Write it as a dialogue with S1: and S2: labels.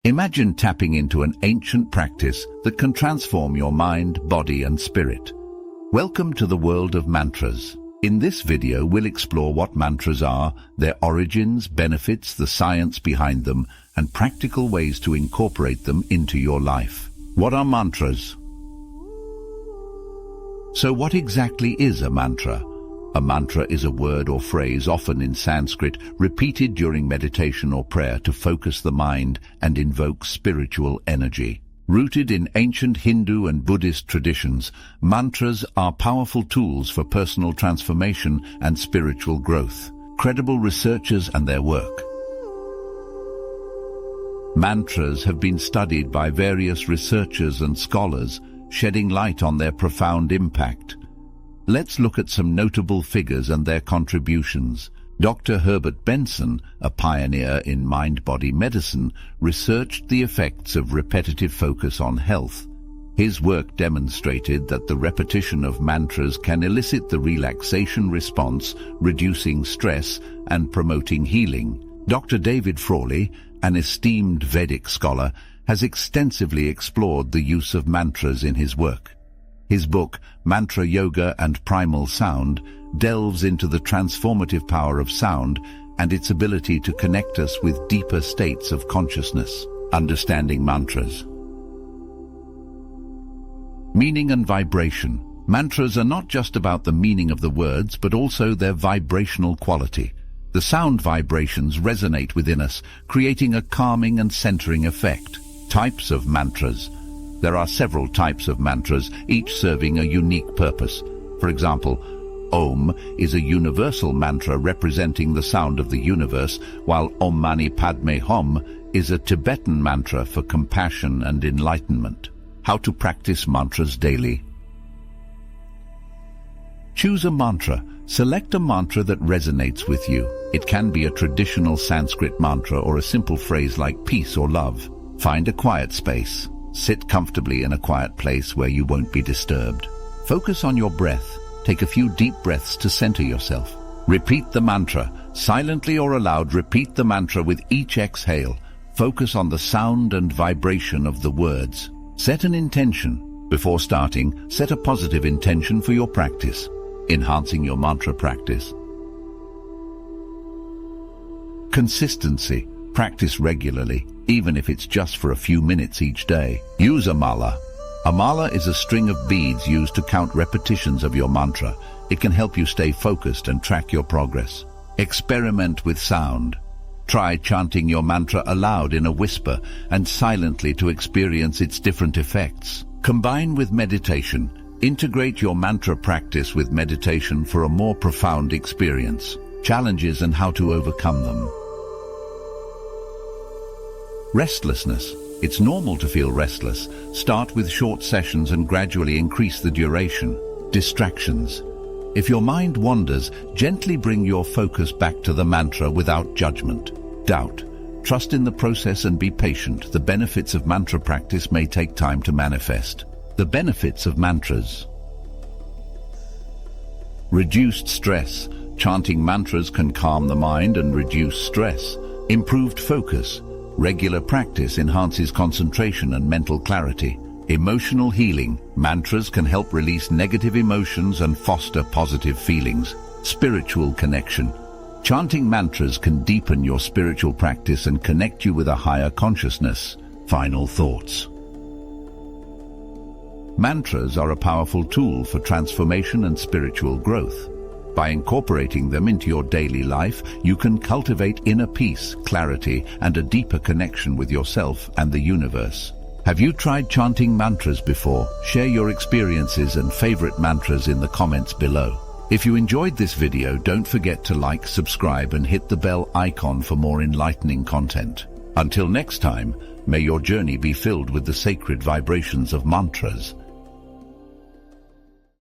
S1: Imagine tapping into an ancient practice that can transform your mind, body, and spirit. Welcome to the world of mantras. In this video, we'll explore what mantras are, their origins, benefits, the science behind them, and practical ways to incorporate them into your life. What are mantras? So what exactly is a mantra? A mantra is a word or phrase, often in Sanskrit, repeated during meditation or prayer to focus the mind and invoke spiritual energy. Rooted in ancient Hindu and Buddhist traditions, mantras are powerful tools for personal transformation and spiritual growth. Credible researchers and their work. Mantras have been studied by various researchers and scholars, shedding light on their profound impact. Let's look at some notable figures and their contributions. Dr. Herbert Benson, a pioneer in mind-body medicine, researched the effects of repetitive focus on health. His work demonstrated that the repetition of mantras can elicit the relaxation response, reducing stress and promoting healing. Dr. David Frawley, an esteemed Vedic scholar, has extensively explored the use of mantras in his work. His book, Mantra Yoga and Primal Sound, delves into the transformative power of sound and its ability to connect us with deeper states of consciousness. Understanding mantras. Meaning and vibration. Mantras are not just about the meaning of the words, but also their vibrational quality. The sound vibrations resonate within us, creating a calming and centering effect. Types of mantras. There are several types of mantras, each serving a unique purpose. For example, Om is a universal mantra representing the sound of the universe, while Om Mani Padme Hum is a Tibetan mantra for compassion and enlightenment. How to practice mantras daily. Choose a mantra. Select a mantra that resonates with you. It can be a traditional Sanskrit mantra or a simple phrase like peace or love. Find a quiet space. Sit comfortably in a quiet place where you won't be disturbed. Focus on your breath. Take a few deep breaths to center yourself. Repeat the mantra. Silently or aloud, repeat the mantra with each exhale. Focus on the sound and vibration of the words. Set an intention. Before starting, set a positive intention for your practice. Enhancing your mantra practice. Consistency. Practice regularly, even if it's just for a few minutes each day. Use a mala. A mala is a string of beads used to count repetitions of your mantra. It can help you stay focused and track your progress. Experiment with sound. Try chanting your mantra aloud in a whisper and silently to experience its different effects. Combine with meditation. Integrate your mantra practice with meditation for a more profound experience. Challenges and how to overcome them. Restlessness. It's normal to feel restless. Start with short sessions and gradually increase the duration. Distractions. If your mind wanders, gently bring your focus back to the mantra without judgment. Doubt. Trust in the process and be patient. The benefits of mantra practice may take time to manifest. The benefits of mantras. Reduced stress. Chanting mantras can calm the mind and reduce stress. Improved focus. Regular practice enhances concentration and mental clarity. Emotional healing. Mantras can help release negative emotions and foster positive feelings. Spiritual connection. Chanting mantras can deepen your spiritual practice and connect you with a higher consciousness. Final thoughts. Mantras are a powerful tool for transformation and spiritual growth. By incorporating them into your daily life, you can cultivate inner peace, clarity, and a deeper connection with yourself and the universe. Have you tried chanting mantras before? Share your experiences and favorite mantras in the comments below. If you enjoyed this video, don't forget to like, subscribe, and hit the bell icon for more enlightening content. Until next time, may your journey be filled with the sacred vibrations of mantras.